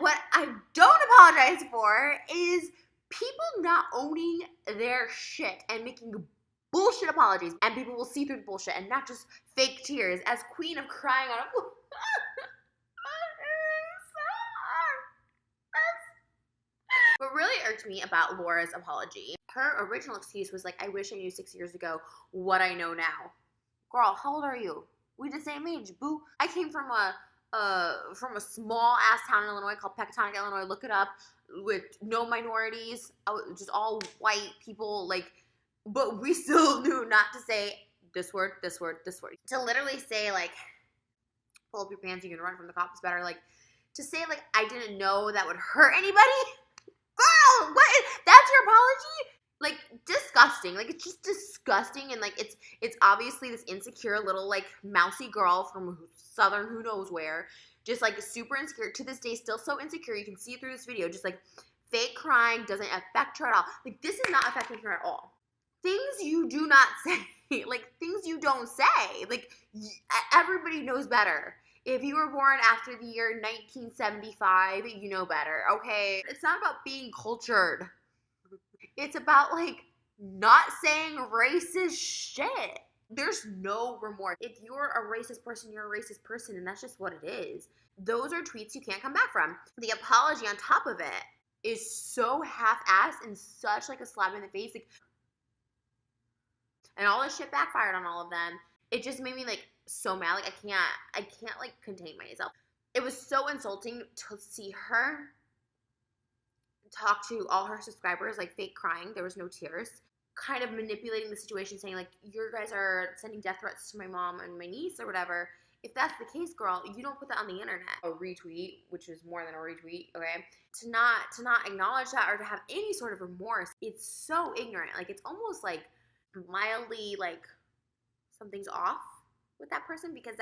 what I don't apologize for is people not owning their shit and making bullshit apologies. And people will see through the bullshit and not just fake tears. As queen of crying on a What really irked me about Laura's apology, her original excuse was like, I wish I knew 6 years ago what I know now. Girl, how old are you? We the same age, boo. I came from a small ass town in Illinois called Pecatonic, Illinois. Look it up, with no minorities, just all white people, like, but we still knew not to say this word, this word, this word. To literally say, like, pull up your pants, you can run from the cops better. Like, to say, like, I didn't know that would hurt anybody. Girl, that's your apology? Like, disgusting. Like, it's just disgusting. And, like, it's obviously this insecure little, like, mousy girl from southern who knows where. Just, like, super insecure. To this day, still so insecure. You can see it through this video. Just, like, fake crying doesn't affect her at all. Like, this is not affecting her at all. Things you do not say. Like, things you don't say. Like, everybody knows better. If you were born after the year 1975, you know better, okay? It's not about being cultured. It's about, like, not saying racist shit. There's no remorse. If you're a racist person, you're a racist person, and that's just what it is. Those are tweets you can't come back from. The apology on top of it is so half-assed and such, like, a slap in the face. Like, and all this shit backfired on all of them. It just made me, like, so mad. Like, I can't like contain myself. It was so insulting to see her talk to all her subscribers, like, fake crying. There was no tears. Kind of manipulating the situation, saying, like, you guys are sending death threats to my mom and my niece or whatever. If that's the case, girl, you don't put that on the internet. A retweet, which is more than a retweet, okay? To not acknowledge that or to have any sort of remorse, it's so ignorant. Like, it's almost like mildly, like, something's off with that person, because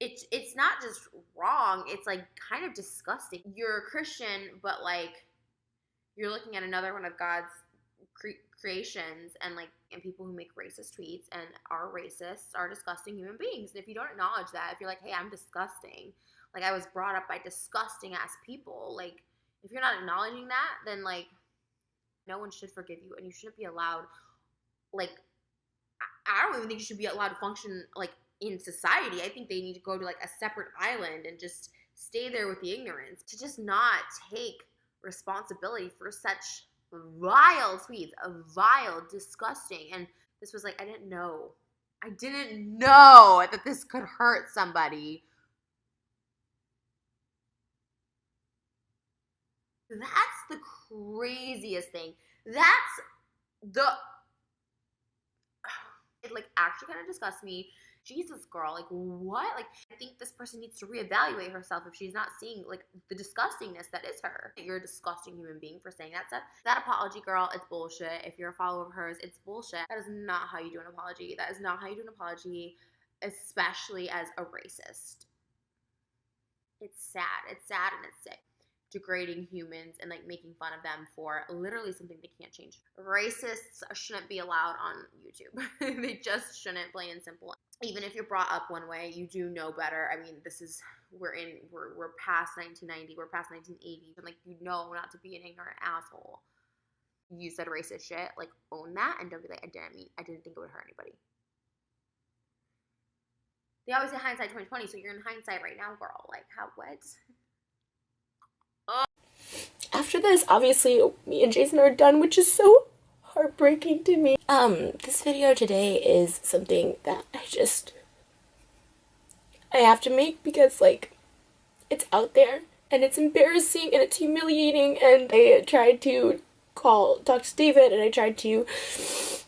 it's not just wrong, it's, like, kind of disgusting. You're a Christian, but, like, you're looking at another one of God's creations, and, like, and people who make racist tweets and are racists are disgusting human beings. And if you don't acknowledge that, if you're like, hey, I'm disgusting, like, I was brought up by disgusting ass people, like, if you're not acknowledging that, then, like, no one should forgive you, and you shouldn't be allowed, like, I don't even think you should be allowed to function, like, in society. I think they need to go to, like, a separate island and just stay there with the ignorance. To just not take responsibility for such vile tweets, vile, disgusting. And this was like, I didn't know that this could hurt somebody. That's the craziest thing. It, like, actually kind of disgusts me. Jesus, girl, like, what? Like, I think this person needs to reevaluate herself if she's not seeing, like, the disgustingness that is her. You're a disgusting human being for saying that stuff. That apology, girl, it's bullshit. If you're a follower of hers, it's bullshit. That is not how you do an apology. That is not how you do an apology, especially as a racist. It's sad. It's sad and it's sick. Degrading humans and, like, making fun of them for literally something they can't change. Racists shouldn't be allowed on YouTube. They just shouldn't, plain and simple. Even if you're brought up one way, you do know better. I mean, we're past 1990, we're past 1980, and, like, you know not to be an ignorant asshole. You said racist shit, like, own that, and don't be like, I didn't think it would hurt anybody. They always say hindsight 2020, so you're in hindsight right now, girl. Like, what? After this, obviously, me and Jason are done, which is so heartbreaking to me. This video today is something that I have to make because, like, it's out there, and it's embarrassing, and it's humiliating, and I tried to talk to David, and I tried to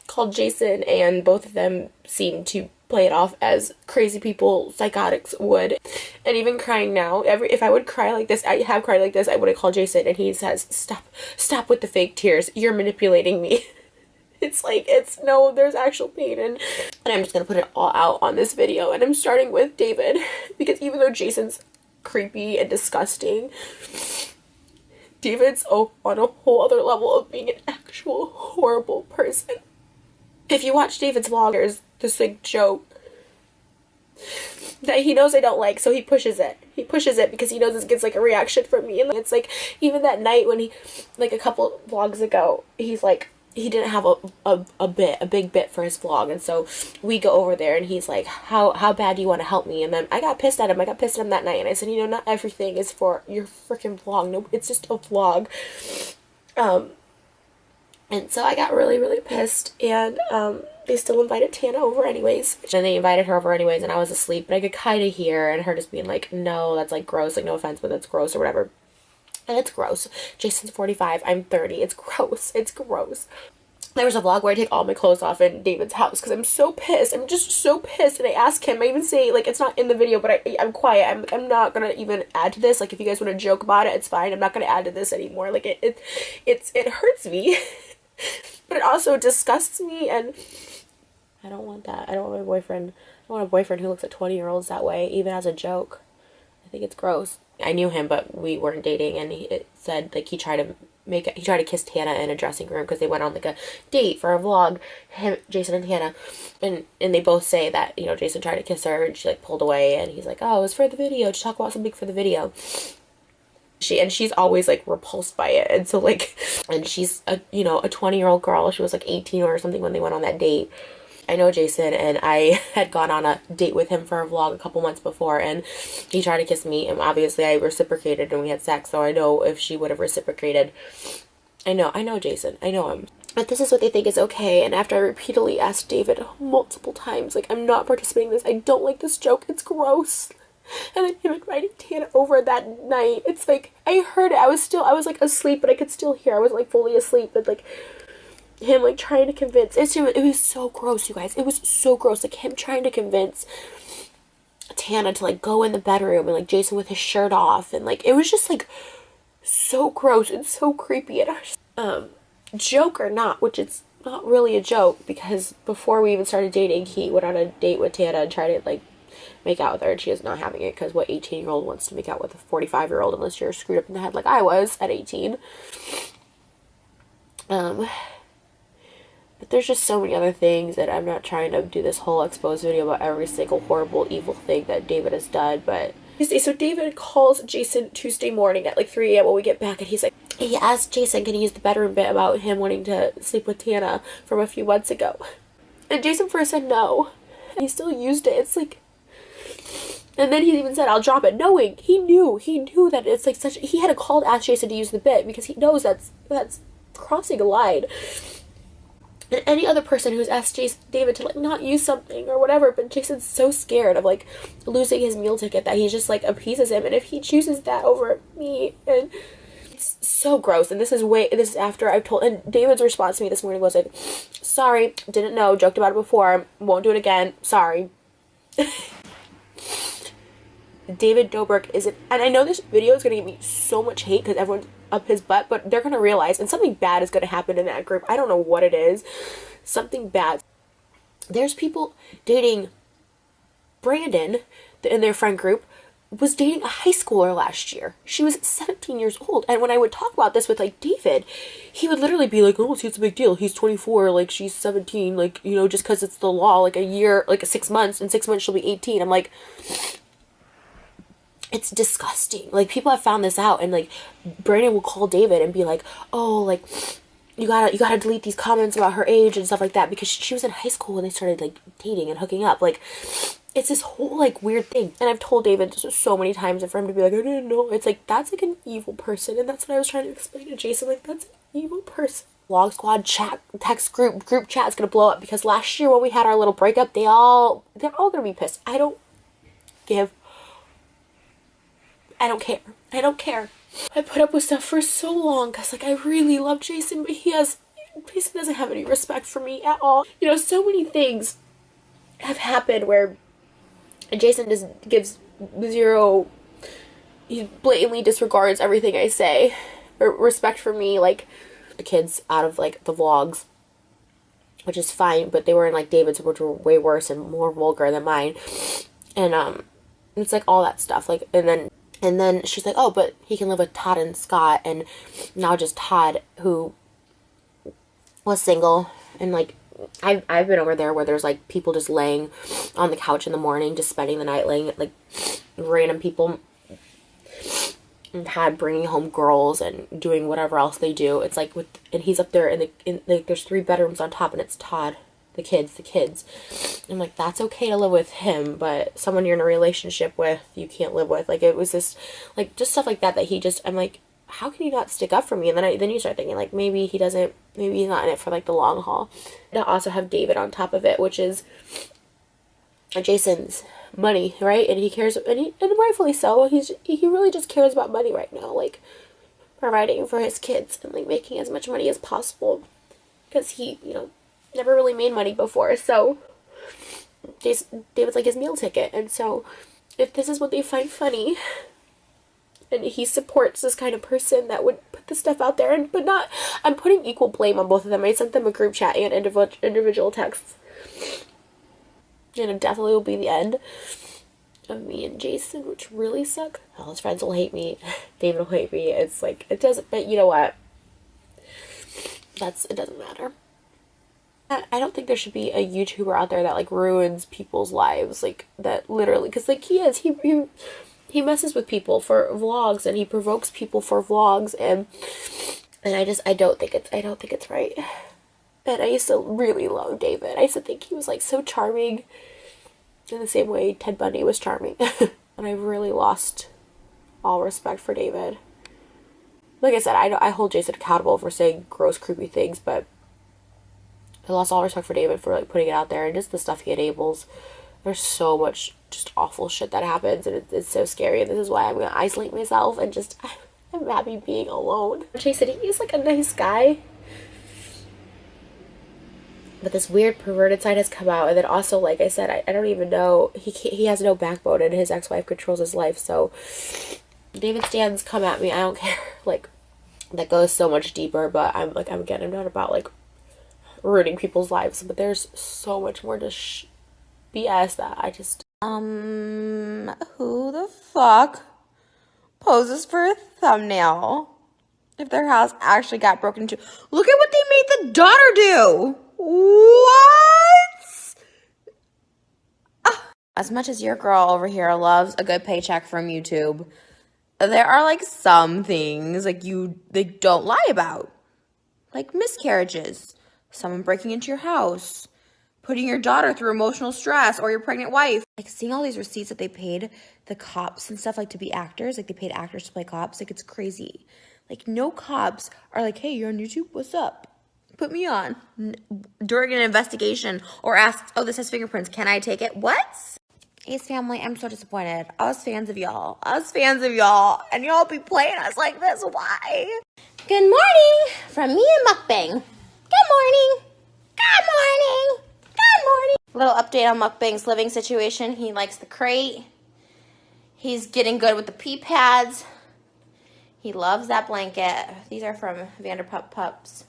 call Jason, and both of them seemed to play it off as crazy people, psychotics would. And even crying now, if I would cry like this, I have cried like this, I would have called Jason, and he says, stop with the fake tears, you're manipulating me. It's like, no, there's actual pain, and I'm just gonna put it all out on this video, and I'm starting with David, because even though Jason's creepy and disgusting, David's on a whole other level of being an actual horrible person. If you watch David's vlog, there's this, like, joke that he knows I don't like, so he pushes it. he pushes it because he knows this gets like a reaction from me. And it's like, even that night when he, like a couple vlogs ago, he's like, he didn't have a big bit for his vlog, and so we go over there and he's like, how bad do you want to help me? And then I got pissed at him that night, and I said, you know, not everything is for your freaking vlog. No, it's just a vlog. And so I got really pissed, and they still invited Tana over anyways. And they invited her over anyways, and I was asleep, but I could kind of hear, and her just being like, no, that's like gross, like no offense, but that's gross or whatever. And it's gross. Jason's 45, I'm 30. It's gross. It's gross. There was a vlog where I take all my clothes off in David's house because I'm so pissed. I'm just so pissed. And I ask him, I even say, like, it's not in the video, but I'm quiet. I'm not going to even add to this. Like, if you guys want to joke about it, it's fine. I'm not going to add to this anymore. Like, it hurts me. But it also disgusts me, and I don't want that. I don't want my boyfriend. I don't want a boyfriend who looks at 20-year-olds that way, even as a joke. I think it's gross. I knew him, but we weren't dating, and it said, like, he tried to kiss Tana in a dressing room because they went on, like, a date for a vlog, Jason and Tana, and they both say that, you know, Jason tried to kiss her, and she, like, pulled away, and he's like, oh, it was for the video, to talk about something for the video. She's always, like, repulsed by it, and so, like, and she's a 20-year-old girl. She was, like, 18 or something when they went on that date. I know Jason, and I had gone on a date with him for a vlog a couple months before, and he tried to kiss me, and obviously I reciprocated, and we had sex, so I know if she would have reciprocated. I know Jason. I know him. But this is what they think is okay, and after I repeatedly asked David multiple times, like, I'm not participating in this, I don't like this joke, it's gross. And then him inviting Tana over that night, it's like, I heard it, I was like asleep, but I could still hear, I was like fully asleep, but like, him like trying to convince, it was so gross, you guys, it was so gross, like him trying to convince Tana to like go in the bedroom, and like Jason with his shirt off, and like, it was just like, so gross and so creepy, and joke or not, which it's not really a joke, because before we even started dating, he went on a date with Tana and tried to like make out with her, and she is not having it, because what 18-year-old wants to make out with a 45-year-old unless you're screwed up in the head like I was at 18. But there's just so many other things that I'm not trying to do this whole exposed video about every single horrible, evil thing that David has done, but so David calls Jason Tuesday morning at like 3 a.m. when we get back, and he's like, he asked Jason, can he use the bedroom bit about him wanting to sleep with Tana from a few months ago? And Jason first said no. He still used it. It's like, and then he even said, I'll drop it, knowing, he knew that it's like such, he had a call to ask Jason to use the bit, because he knows that's crossing a line. And any other person who's asked David to like not use something or whatever, but Jason's so scared of like losing his meal ticket that he just like appeases him, and if he chooses that over me, and it's so gross. And this is after I've told, and David's response to me this morning was like, sorry, didn't know, joked about it before, won't do it again, sorry. David Dobrik isn't, and I know this video is going to give me so much hate because everyone's up his butt, but they're going to realize, and something bad is going to happen in that group. I don't know what it is. Something bad. There's people dating Brandon in their friend group was dating a high schooler last year. She was 17 years old. And when I would talk about this with like David, he would literally be like, oh, see, it's a big deal. He's 24, like she's 17, like, you know, just because it's the law, like a year, like 6 months, in 6 months she'll be 18. I'm like, it's disgusting. Like, people have found this out, and like Brandon will call David and be like, oh, like you gotta delete these comments about her age and stuff like that, because she was in high school when they started like dating and hooking up. Like, it's this whole like weird thing. And I've told David so many times, and for him to be like, I didn't know, it's like, that's like an evil person. And that's what I was trying to explain to Jason, like, that's an evil person. Vlog squad chat, text group chat is gonna blow up, because last year when we had our little breakup, they're all gonna be pissed. I don't care. I put up with stuff for so long because like I really love Jason, but Jason doesn't have any respect for me at all. You know, so many things have happened where Jason just gives zero, he blatantly disregards everything I say, or respect for me. Like, the kids out of like the vlogs, which is fine, but they were in like David's, which were way worse and more vulgar than mine. And it's like all that stuff. Like, and then she's like, oh, but he can live with Todd and Scott, and now just Todd, who was single. And like, I've been over there where there's like people just laying on the couch in the morning, just spending the night laying, like random people and had bringing home girls and doing whatever else they do. It's like and he's up there like there's 3 bedrooms on top and it's Todd, the kids. I'm like, that's okay to live with him, but someone you're in a relationship with, you can't live with. Like, it was just like just stuff like that he just, I'm like, how can you not stick up for me? And then you start thinking like maybe he's not in it for like the long haul. And I also have David on top of it, which is Jason's money, right? And he cares, and rightfully so. He really just cares about money right now, like providing for his kids and like making as much money as possible, because he, never really made money before. So David's like his meal ticket, and so if this is what they find funny, and he supports this kind of person that would put this stuff out there, but not, I'm putting equal blame on both of them. I sent them a group chat and individual texts. And it definitely will be the end of me and Jason, which really suck. All his friends will hate me. David will hate me. It's like, it doesn't, but you know what? It doesn't matter. I don't think there should be a YouTuber out there that like ruins people's lives, like that literally, because like he messes with people for vlogs and he provokes people for vlogs, and I don't think it's right. And I used to really love David. I used to think he was like so charming in the same way Ted Bundy was charming. And I really lost all respect for David. Like I said, I hold Jason accountable for saying gross, creepy things, but I lost all respect for David for like putting it out there, and just the stuff he enables. There's so much just awful shit that happens, and it's so scary, and this is why I'm gonna isolate myself and just, I'm happy being alone. Jason, he's like a nice guy. But this weird perverted side has come out, and then also, like I said, I don't even know, he has no backbone, and his ex-wife controls his life, so David stands, come at me, I don't care. Like, that goes so much deeper, but I'm not about like ruining people's lives, but there's so much more to BS that I just, who the fuck poses for a thumbnail if their house actually got broken into? Look at what they made the daughter do. What? As much as your girl over here loves a good paycheck from YouTube, there are like some things like they don't lie about, like miscarriages, someone breaking into your house, putting your daughter through emotional stress, or your pregnant wife. Like, seeing all these receipts that they paid the cops and stuff, like, to be actors, like they paid actors to play cops, like, it's crazy. Like, no cops are like, hey, you're on YouTube, what's up? Put me on during an investigation, or asked, oh, this has fingerprints, can I take it? What? Ace family, I'm so disappointed. I was fans of y'all, and y'all be playing us like this. Why? Good morning from me and Mukbang. Good morning. Good morning. Good morning. Little update on Mukbang's living situation. He likes the crate. He's getting good with the pee pads. He loves that blanket. These are from Vanderpump Pups.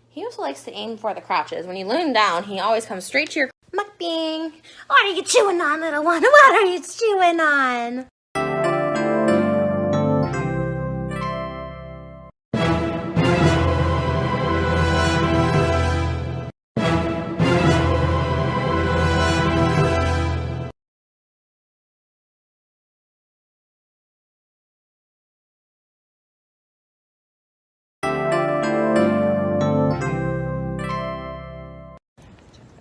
He also likes to aim for the crotches. When you lay him down, he always comes straight to your Mukbang. What are you chewing on, little one? What are you chewing on?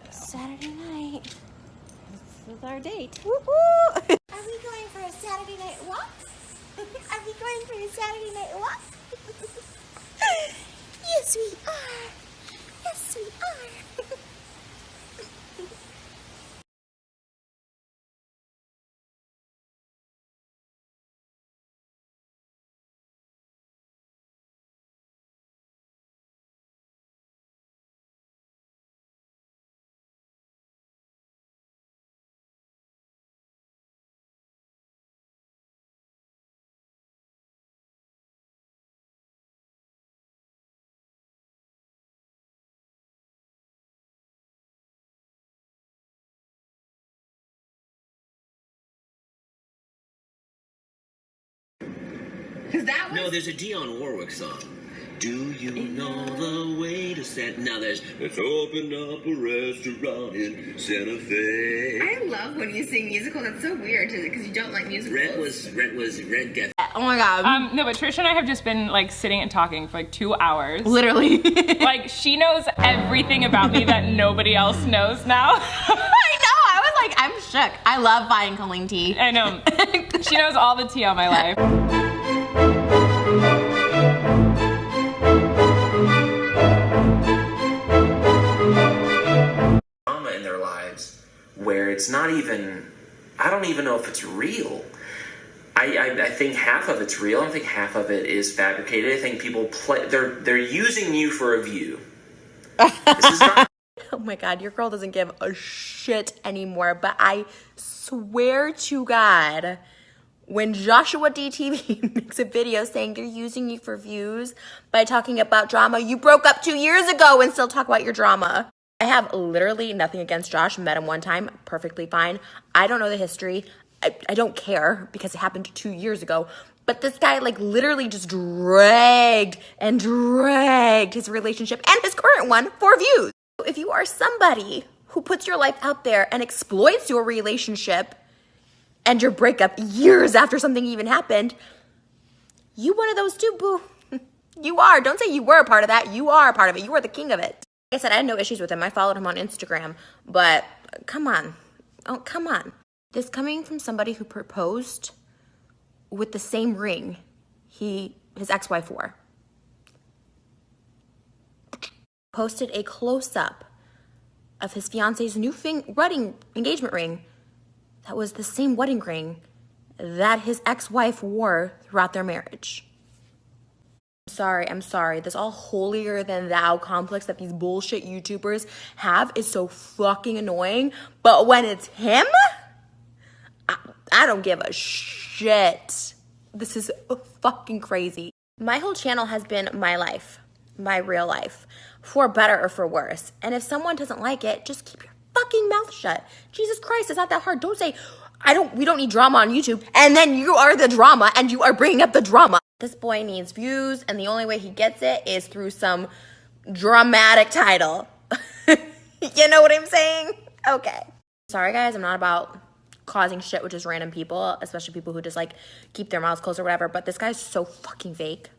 Saturday night. This is our date. Woo-hoo! Are we going for a Saturday night walk? Are we going for a Saturday night walk? Yes, we are. Yes, we are. No, there's a Dionne Warwick song. Do you know the way to set? Now let's open up a restaurant in Santa Fe. I love when you sing musical. That's so weird because you don't like musicals. Red got. Oh my god. No, but Trisha and I have just been like sitting and talking for like 2 hours. Literally. Like she knows everything about me that nobody else knows now. I know. I was like, I'm shook. I love buying Colleen tea. I know. She knows all the tea on my life. Drama in their lives where it's not even, I don't even know if it's real. I think half of it's real. I think half of it is fabricated. I think people they're using you for a view. This is not. Oh my god, your girl doesn't give a shit anymore, but I swear to God, when Joshua DTV makes a video saying they're using you for views by talking about drama, you broke up 2 years ago and still talk about your drama. I have literally nothing against Josh. Met him one time, perfectly fine. I don't know the history. I don't care because it happened 2 years ago. But this guy like literally just dragged his relationship and his current one for views. If you are somebody who puts your life out there and exploits your relationship and your breakup years after something even happened, you one of those too, boo. You are. Don't say you were a part of that. You are a part of it. You are the king of it. Like I said, I had no issues with him. I followed him on Instagram. But come on. Oh, come on. This coming from somebody who proposed with the same ring his ex-wife wore. Posted a close-up of his fiance's new wedding engagement ring that was the same wedding ring that his ex-wife wore throughout their marriage. I'm sorry. This all holier than thou complex that these bullshit YouTubers have is so fucking annoying. But when it's him, I don't give a shit. This is fucking crazy. My whole channel has been my life, my real life, for better or for worse. And if someone doesn't like it, just keep your fucking mouth shut. Jesus Christ, it's not that hard. Don't say, we don't need drama on YouTube. And then you are the drama and you are bringing up the drama. This boy needs views and the only way he gets it is through some dramatic title. You know what I'm saying? Okay. Sorry guys, I'm not about causing shit with just random people, especially people who just like keep their mouths closed or whatever, but this guy's so fucking fake.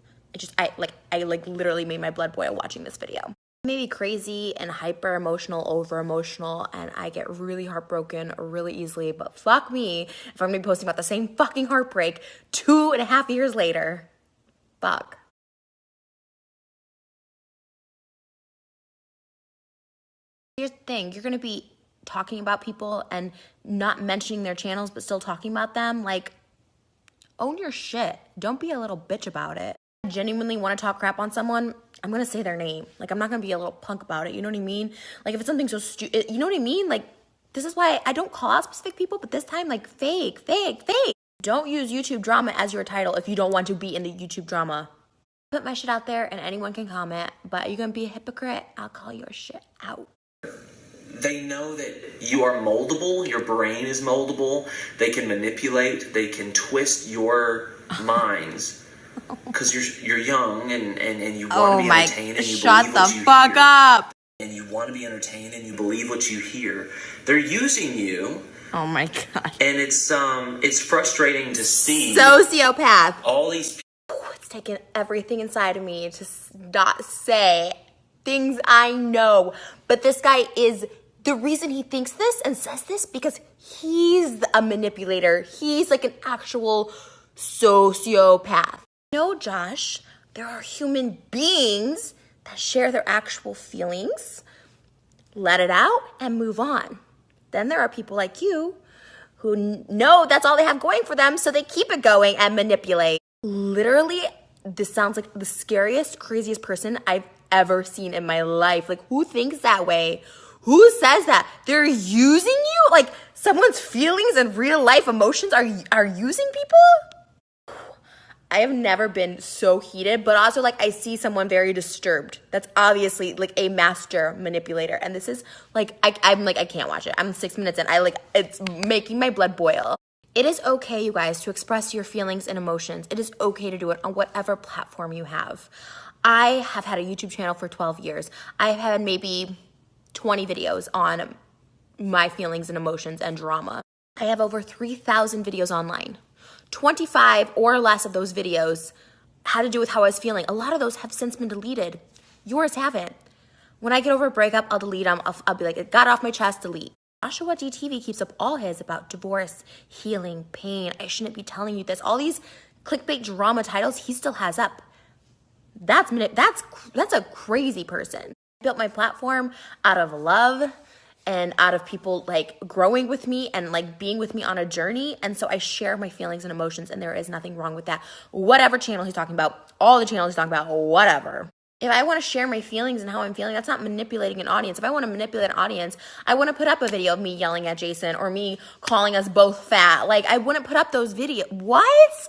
I literally made my blood boil watching this video. Maybe crazy and hyper emotional, over emotional, and I get really heartbroken really easily, but fuck me if I'm gonna be posting about the same fucking heartbreak 2.5 years later. Fuck. Here's the thing, you're gonna be talking about people and not mentioning their channels but still talking about them. Like, own your shit. Don't be a little bitch about it. I genuinely want to talk crap on someone, I'm gonna say their name. Like, I'm not gonna be a little punk about it, you know what I mean? Like, if it's something so stupid, you know what I mean? Like, this is why I don't call out specific people, but this time, like, fake. Don't use YouTube drama as your title if you don't want to be in the YouTube drama. Put my shit out there and anyone can comment, but you're gonna be a hypocrite, I'll call your shit out. They know that you are moldable, your brain is moldable, they can manipulate, they can twist your minds, because you're young and you want to be entertained and you shut believe what the you fuck hear. up. And you want to be entertained and you believe what you hear. They're using you. Oh my god. And it's frustrating to see Sociopath. all these people. It's taken everything inside of me to not say things I know, but this guy is the reason he thinks this and says this because he's a manipulator. He's like an actual sociopath. No, Josh, there are human beings that share their actual feelings, let it out, and move on. Then there are people like you who know that's all they have going for them, so they keep it going and manipulate. Literally, this sounds like the scariest, craziest person I've ever seen in my life. Like, who thinks that way? Who says that? They're using you? Like, someone's feelings and real life emotions are using people? I have never been so heated, but also, like, I see someone very disturbed. That's obviously, like, a master manipulator. And this is, like, I'm like, I can't watch it. I'm 6 minutes in. It's making my blood boil. It is okay, you guys, to express your feelings and emotions. It is okay to do it on whatever platform you have. I have had a YouTube channel for 12 years. I've had maybe 20 videos on my feelings and emotions and drama. I have over 3,000 videos online. 25 or less of those videos had to do with how I was feeling. A lot of those have since been deleted. Yours haven't. When I get over a breakup, I'll delete them. I'll be like, it got off my chest, delete. Joshua DTV keeps up all his about divorce, healing, pain. I shouldn't be telling you this. All these clickbait drama titles he still has up. That's a crazy person. I built my platform out of love and out of people like growing with me and like being with me on a journey. And so I share my feelings and emotions, and there is nothing wrong with that. Whatever channel he's talking about, all the channels he's talking about, whatever. If I want to share my feelings and how I'm feeling, that's not manipulating an audience. If I want to manipulate an audience, I want to put up a video of me yelling at Jason or me calling us both fat. Like, I wouldn't put up those videos. What?